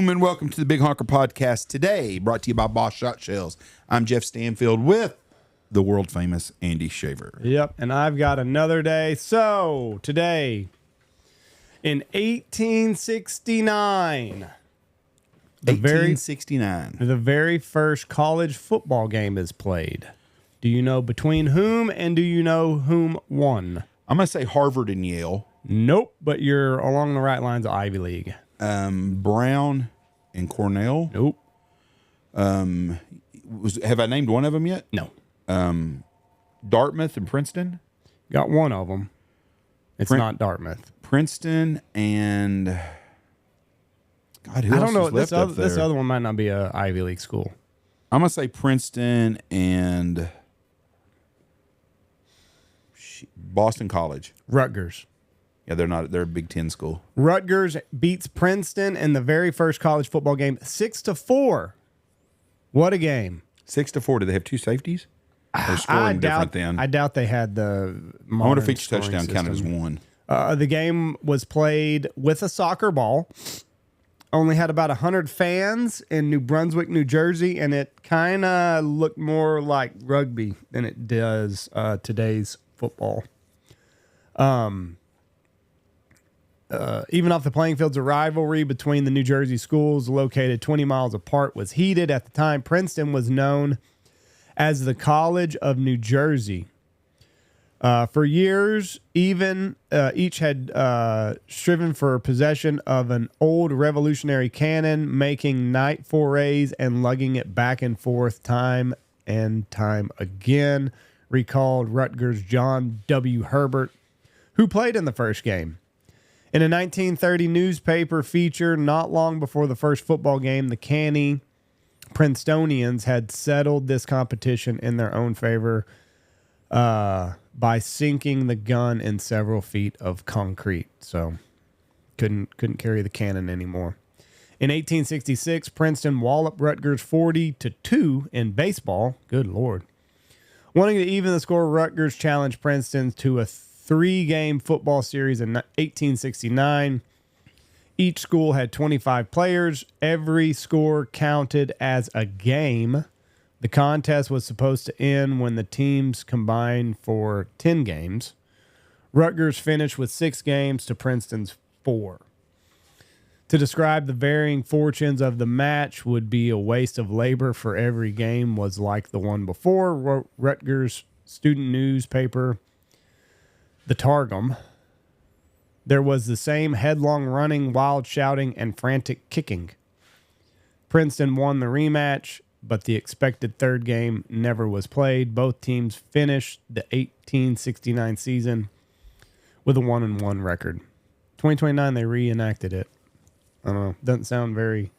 Boom, and welcome to the Big Honker Podcast today, brought to you by Boss Shot Shells. I'm Jeff Stanfield with the world famous Andy Shaver. Yep, and I've got another day. So, today, in 1869, the very first college football game is played. Do you know between whom, and do you know whom won? I'm going to say Harvard and Yale. Nope, but you're along the right lines of Ivy League. Brown and Cornell. Nope. Have I named one of them yet? No. Dartmouth and Princeton. Got one of them. It's not Dartmouth. Princeton and God, who I else don't know. is left up there? This other one might not be a Ivy League school. I'm gonna say Princeton and Boston College. Rutgers. Yeah, they're not. They're a Big Ten school. Rutgers beats Princeton in the very first college football game, 6-4. What a game! 6-4. Did they have two safeties? They're scoring different then. I doubt they had the. I wonder if each touchdown counted as one. The game was played with a soccer ball. Only had about 100 fans in New Brunswick, New Jersey, and it kind of looked more like rugby than it does today's football. Even off the playing fields, a rivalry between the New Jersey schools located 20 miles apart was heated. At the time, Princeton was known as the College of New Jersey. For years, each had striven for possession of an old revolutionary cannon, making night forays and lugging it back and forth time and time again, recalled Rutgers' John W. Herbert, who played in the first game. In a 1930 newspaper feature not long before the first football game, the canny Princetonians had settled this competition in their own favor by sinking the gun in several feet of concrete. So couldn't carry the cannon anymore. In 1866, Princeton walloped Rutgers 40-2 in baseball. Good Lord. Wanting to even the score, Rutgers challenged Princeton to a 3-game football series in 1869. Each school had 25 players. Every score counted as a game. The contest was supposed to end when the teams combined for 10 games. Rutgers finished with 6 games to Princeton's 4. To describe the varying fortunes of the match would be a waste of labor, for every game was like the one before, wrote Rutgers student newspaper, The Targum. There was the same headlong running, wild shouting, and frantic kicking. Princeton won the rematch, but the expected third game never was played. Both teams finished the 1869 season with a 1-1 record. 2029, they reenacted it. I don't know. Doesn't sound very,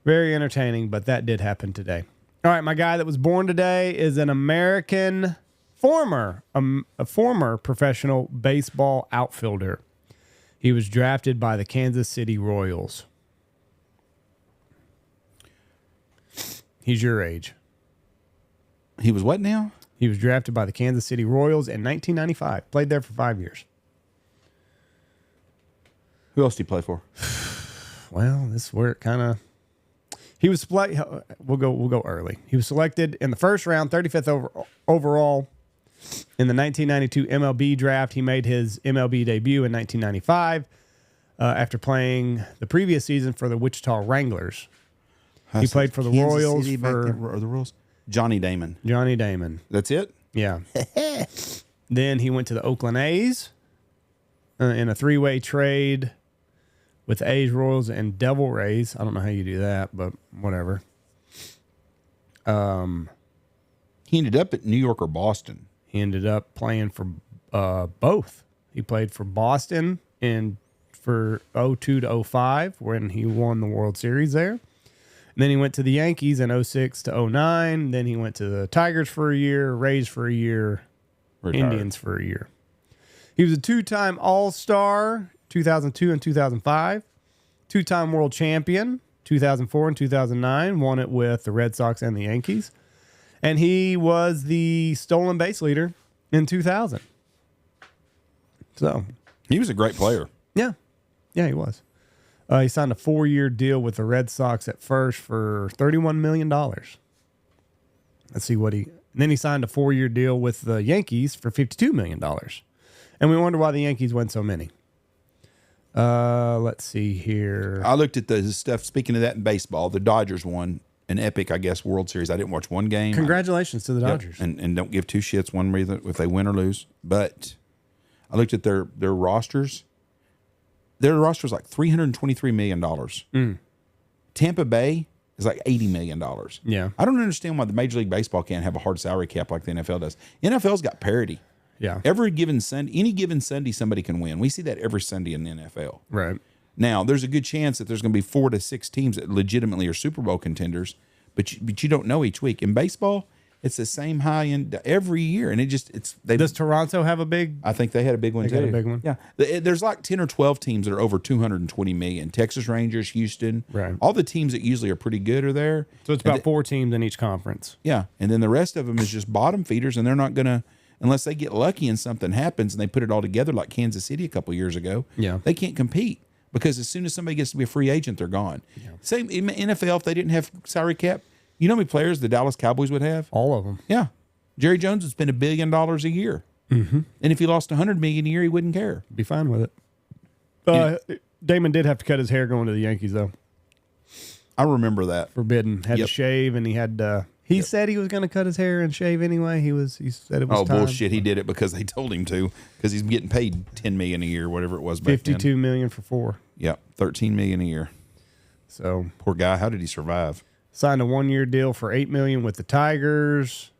very entertaining, but that did happen today. All right, my guy that was born today is an American a former professional baseball outfielder. He was drafted by the Kansas City Royals. He's your age. He was what now? He was drafted by the Kansas City Royals in 1995. Played there for 5 years. Who else did he play for? Well, this is where it kind of... He was... We'll go early. He was selected in the first round, 35th overall. In the 1992 MLB draft, he made his MLB debut in 1995 after playing the previous season for the Wichita Wranglers. He played for the Royals. The Royals? Johnny Damon. Johnny Damon. That's it? Yeah. Then he went to the Oakland A's in a 3-way trade with A's, Royals, and Devil Rays. I don't know how you do that, but whatever. He ended up at New York or Boston. He ended up playing for both. He played for Boston for 02-05 when he won the World Series there. And then he went to the Yankees in 06-09. Then he went to the Tigers for a year, Rays for a year, Retired. Indians for a year. He was a 2-time All-Star, 2002 and 2005. 2-time World Champion, 2004 and 2009. Won it with the Red Sox and the Yankees. And he was the stolen base leader in 2000. So he was a great player. Yeah, he was. He signed a 4-year deal with the Red Sox at first for $31 million. Let's see what he... And then he signed a 4-year deal with the Yankees for $52 million. And we wonder why the Yankees went so many. Let's see here. I looked at the stuff, speaking of that in baseball, the Dodgers won an epic, I guess, World Series. I didn't watch one game. Congratulations to the Dodgers. Yep, and don't give two shits one way if they win or lose. But I looked at their rosters. Their roster is like $323 million. Tampa Bay is like $80 million. Yeah. I don't understand why the Major League Baseball can't have a hard salary cap like the NFL does. NFL's got parity. Yeah. Every given Sunday, any given Sunday, somebody can win. We see that every Sunday in the NFL. Right. Now, there's a good chance that there's going to be 4 to 6 teams that legitimately are Super Bowl contenders, but you don't know each week. In baseball, it's the same high end every year, and Does Toronto have a big? I think they had a big one too. Got a big one. Yeah, there's like 10 or 12 teams that are over 220 million. Texas Rangers, Houston, right? All the teams that usually are pretty good are there. So it's about 4 teams in each conference. Yeah, and then the rest of them is just bottom feeders, and they're not going to, unless they get lucky and something happens and they put it all together like Kansas City a couple years ago. Yeah, they can't compete because as soon as somebody gets to be a free agent, they're gone. Yeah. Same in NFL, if they didn't have salary cap, you know how many players the Dallas Cowboys would have? All of them. Yeah. Jerry Jones would spend $1 billion a year. Mm-hmm. And if he lost $100 million a year, he wouldn't care. Be fine with it. Damon did have to cut his hair going to the Yankees, though. I remember that. Forbidden. Had to shave, and he had he said he was going to cut his hair and shave anyway. He said it was time. Bullshit. He did it because they told him to, because he's getting paid $10 million a year, whatever it was back then. $52 million for 4. Yep, $13 million a year. So poor guy. How did he survive? Signed a 1-year deal for $8 million with the Tigers.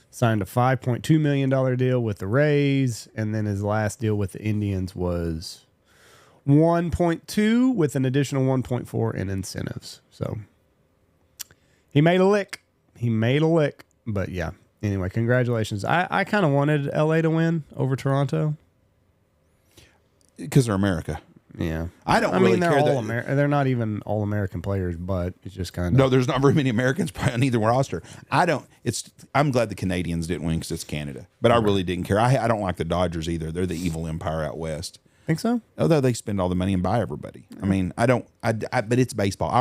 Signed a $5.2 million deal with the Rays, and then his last deal with the Indians was 1.2 with an additional 1.4 in incentives. So he made a lick. But yeah. Anyway, congratulations. I kind of wanted LA to win over Toronto because they're America. Yeah, I mean, they're care all they're not even all American players, but it's just kind of no. There's not very many Americans probably on either roster. I'm glad the Canadians didn't win because it's Canada, but I really didn't care. I don't like the Dodgers either. They're the evil empire out west. Think so? Although they spend all the money and buy everybody. I mean, I don't. But it's baseball.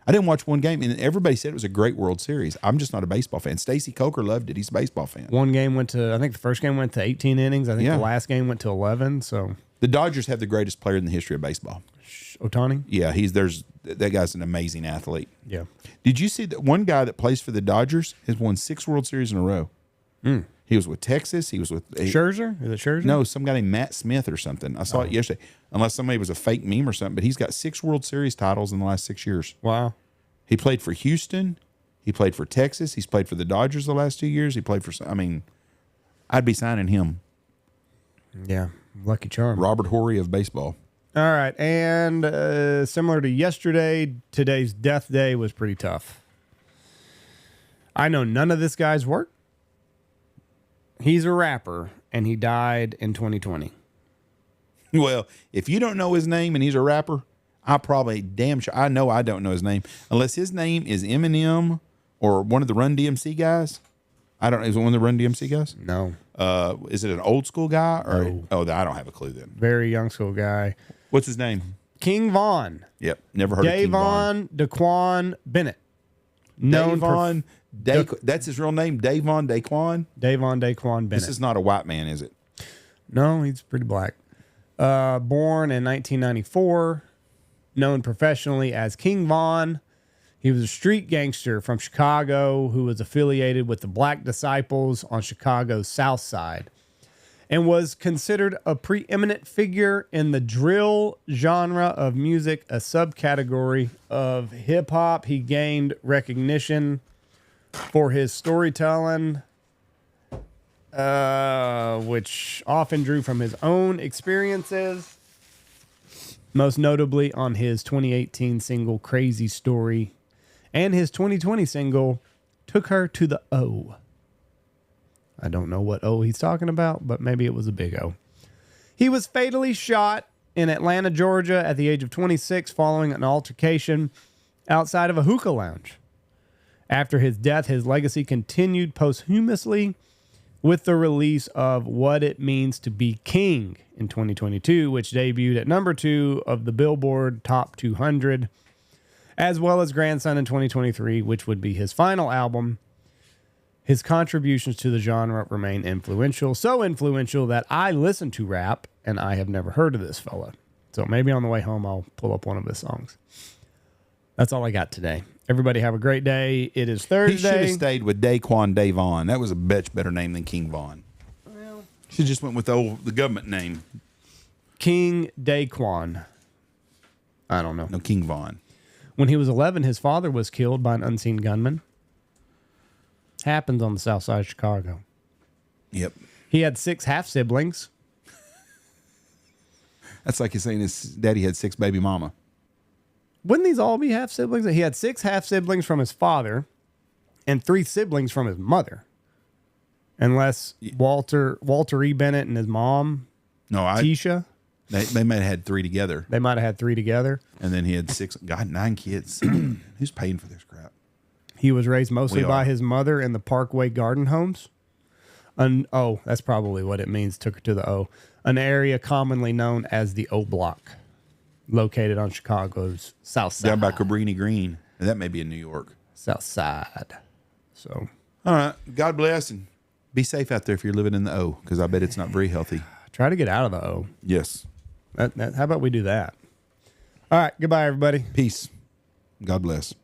I didn't watch one game, and everybody said it was a great World Series. I'm just not a baseball fan. Stacey Coker loved it. He's a baseball fan. One game went to, I think the first game went to 18 innings. I think the last game went to 11. So the Dodgers have the greatest player in the history of baseball. Ohtani? Yeah, that guy's an amazing athlete. Yeah. Did you see that one guy that plays for the Dodgers has won 6 World Series in a row? He was with Texas. He was with Scherzer. Is it Scherzer? No, some guy named Matt Smith or something. I saw it yesterday. Unless somebody was a fake meme or something, but he's got 6 World Series titles in the last 6 years. Wow. He played for Houston. He played for Texas. He's played for the Dodgers the last 2 years. He played for. I mean, I'd be signing him. Yeah, lucky charm. Robert Horry of baseball. All right, and similar to yesterday, today's death day was pretty tough. I know none of this guy's work. He's a rapper, and he died in 2020. Well, if you don't know his name and he's a rapper, I probably damn sure I know I don't know his name unless his name is Eminem or one of the Run DMC guys. I don't know. Is it one of the Run DMC guys? No. Is it an old school guy or? No. Oh, I don't have a clue then. Very young school guy. What's his name? King Von. Yep, never heard of King Von. Daquan Bennett. Davon. That's his real name. Davon Daquan. Daquan Bennett. This is not a white man, is it? No, he's pretty black. Born in 1994. Known professionally as King Von. He was a street gangster from Chicago who was affiliated with the Black Disciples on Chicago's South Side and was considered a preeminent figure in the drill genre of music, a subcategory of hip-hop. He gained recognition for his storytelling, which often drew from his own experiences. Most notably on his 2018 single, Crazy Story, and his 2020 single, Took Her to the O. I don't know what O he's talking about, but maybe it was a big O. He was fatally shot in Atlanta, Georgia at the age of 26 following an altercation outside of a hookah lounge. After his death, his legacy continued posthumously with the release of What It Means to Be King in 2022, which debuted at number 2 of the Billboard Top 200, as well as Grandson in 2023, which would be his final album. His contributions to the genre remain influential, so influential that I listen to rap, and I have never heard of this fella. So maybe on the way home, I'll pull up one of his songs. That's all I got today. Everybody have a great day. It is Thursday. He should have stayed with Daquan Davon. That was a much better name than King Von. Well, Should just went with the government name. King Daquan. I don't know. No, King Von. When he was 11, his father was killed by an unseen gunman. Happens on the south side of Chicago. Yep. He had 6 half-siblings. That's like he's saying his daddy had 6 baby mama. Wouldn't these all be half-siblings? He had 6 half-siblings from his father and 3 siblings from his mother. Unless Walter E. Bennett and his mom, No, Tisha, they might have had 3 together. they might have had 3 together. And then he had 6, God, 9 kids. Who's paying for this crap? He was raised mostly We by are. his mother in the Parkway Garden Homes. That's probably what it means. Took her to the O. An area commonly known as the O Block, located on Chicago's south side. Down by Cabrini Green. And that may be in New York. South side. So, All right. God bless and be safe out there if you're living in the O, because I bet it's not very healthy. try to get out of the O. Yes. How about we do that? All right. Goodbye, everybody. Peace. God bless.